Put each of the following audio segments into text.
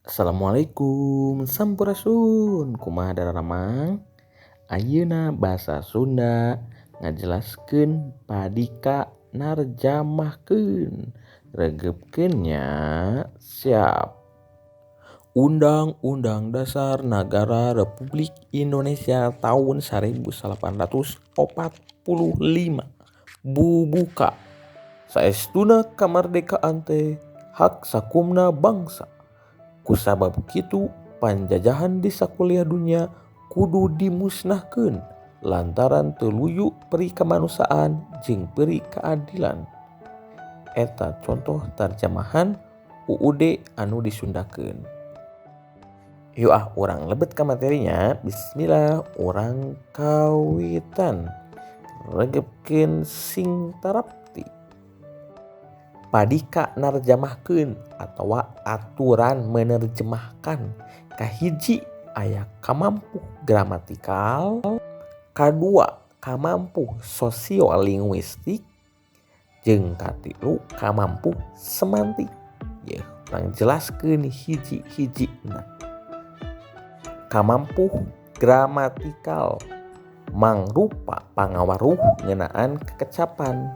Assalamualaikum, sampurasun, kumaha dararamang. Ayeuna basa Sunda ngajelaskeun padika narjamahkeun. Regepkeun nya siap. Undang-Undang Dasar Nagara Republik Indonesia tahun 1845 bubuka saestuna kamardekaan teh hak sakumna bangsa. Kusabab kitu panjajahan di sakuliah dunia kudu dimusnahkeun lantaran teu luyu peri kamanusiaan jeung peri keadilan. Eta contoh tarjamahan UUD anu disundakeun. Yuk urang lebet ka materinya. Bismillah, urang kawitan. Regepkeun sing tarapti. Padika narjamahkeun atawa aturan menerjemahkan. Kahiji aya kamampuh gramatikal, kadua kamampuh sosiolinguistik, jeung katilu kamampuh semantik. Yeuh, urang jelaskeun hiji-hijina. Kamampuh gramatikal mangrupa pangawaruh ngeunaan kekecapan,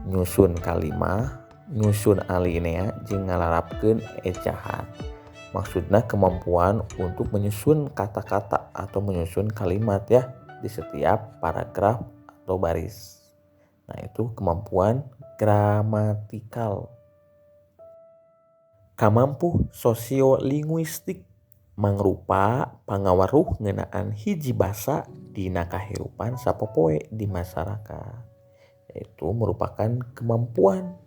nyusun kalimah, nyusun alinea jeung ngalarapkeun ejahan. Maksudna kemampuan untuk menyusun kata-kata atau menyusun kalimat ya di setiap paragraf atau baris. Nah, itu kemampuan gramatikal. Kamampuh sosiolinguistik mangrupa pangawaruh ngeunaan hiji basa dina kahirupan sapopoe di masyarakat. Itu merupakan kemampuan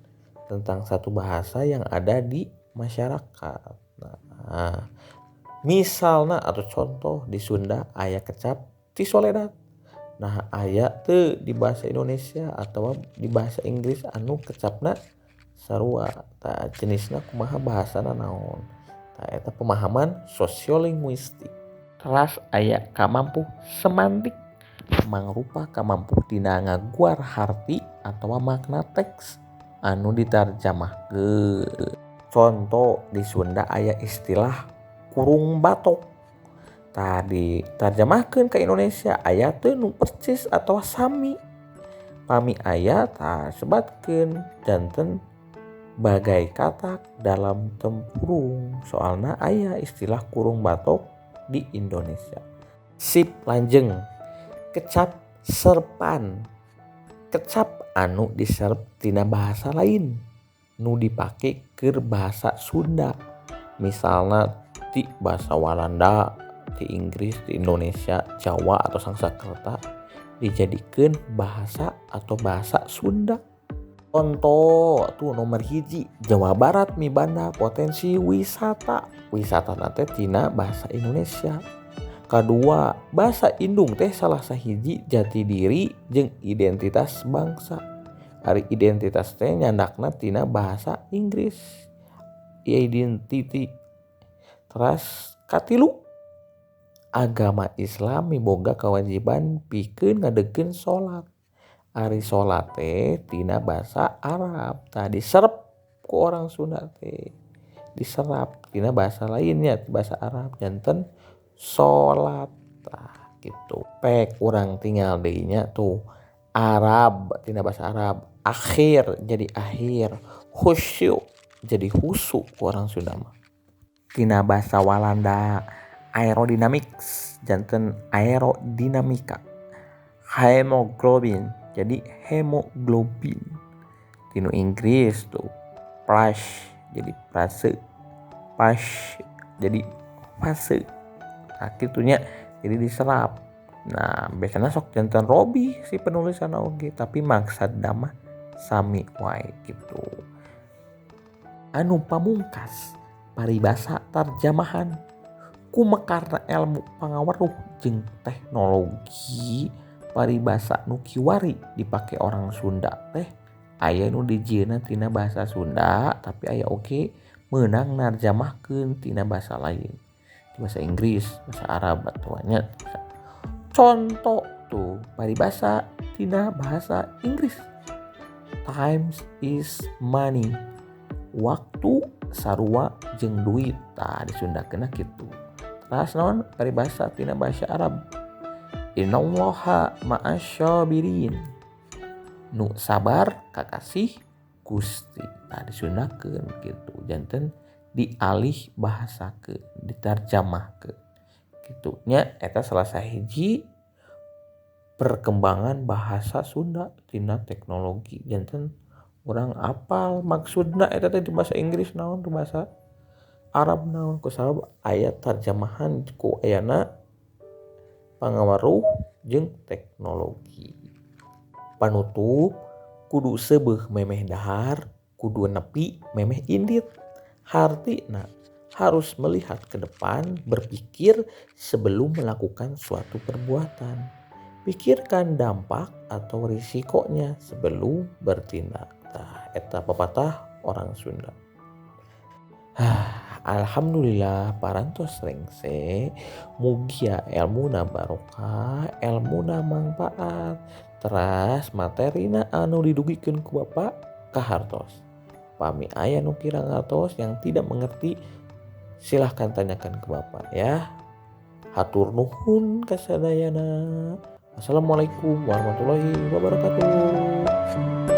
tentang satu bahasa yang ada di masyarakat. Nah, misalna atau contoh di Sunda aya kecap ti soledad. Nah, aya teu di bahasa Indonesia atau di bahasa Inggris anu kecapna sarua. Tah jenisna kumaha bahasana naon. Tah eta pemahaman sosiolinguistik. Teras aya kamampuh semantik mangrupa kamampuh dina ngaguar harti atawa makna teks anu ditarjamahkeun. Contoh di Sunda aya istilah kurung batok. Tah ditarjamahkeun ka Indonesia aya teu nu percis atawa sami. Pami aya tah sebatkeun janten bagai katak dalam tempurung. Soalna aya istilah kurung batok di Indonesia. Sip, lanjeng. Kecap serpan. Kecap anu diserep tina bahasa lain nu dipake keur bahasa Sunda. Misalna ti bahasa Walanda, ti Inggris, di Indonesia, Jawa atau Sanskerta dijadikeun bahasa atau bahasa Sunda. Contoh tuh nomor hiji, Jawa Barat mibanda potensi wisata. Wisata teh tina bahasa Indonesia. Kadua, bahasa Indung teh salah sahiji jati diri jeung identitas bangsa. Ari identitas teh nyandakna tina bahasa Inggris. Identity. Teras katilu, agama Islam miboga kewajiban pikeun ngadegkeun salat. Ari salat teh tina bahasa Arab. Tah diserep ku orang Sunda teh. Diserap tina bahasa lainnya, bahasa Arab janten salat. Tah gitu. Pek urang tinggal deui nya tuh. Arab tina bahasa Arab. Akhir jadi akhir. Khusyu jadi husu ku orang Sunda mah. Tina bahasa Walanda aerodynamics janten aerodinamika. Hemoglobin jadi hemoglobin. Tinu Inggris tuh flash jadi prase. Pash jadi fase. Nah kitunya jadi diserap. Nah biasanya sok janten Robi si penulisan oge, tapi maksud mah sami wae gitu. Anu pamungkas paribasa tarjamahan kumekarna ilmu pangaweruh jeung teknologi. Paribasa nu kiwari dipake orang Sunda teh aya nu dijieunna tina bahasa Sunda, tapi aya oge meunang narjamahkeun tina bahasa lain. Bahasa Inggris, bahasa Arab atuanya. Contoh tuh paribasa tina bahasa Inggris. Time is money. waktu sarua jeung duit disundakeunna kitu. Teras naon paribasa tina basa Arab, innallaha ma'asyabirin, nu sabar kakasih Gusti disundakeun kitu, janten dialih bahasakeun, ditarjamahkeun kitu nya. Eta salah sahiji perkembangan bahasa Sunda tina teknologi, janten urang apal maksudna eta teh di bahasa Inggris naon, di bahasa Arab naon, kusabab aya tarjamahan ku ayana pangawaruh jeung teknologi. Panutup, kudu seubeuh memeh dahar, kudu nepi memeh indit. Hartina harus melihat ke depan, berpikir sebelum melakukan suatu perbuatan. Pikirkan dampak atau risikonya sebelum bertindak. Eta pepatah orang Sunda. Alhamdulillah parantos rengse, mugia elmuna barokah, elmuna manfaat, teras materina anu didugikeun ku Bapak kahartos. Pami aya nu kirang ngartos yang tidak mengerti, silahkan tanyakan ke Bapak ya. Hatur nuhun kasadayana. Assalamualaikum warahmatullahi wabarakatuh.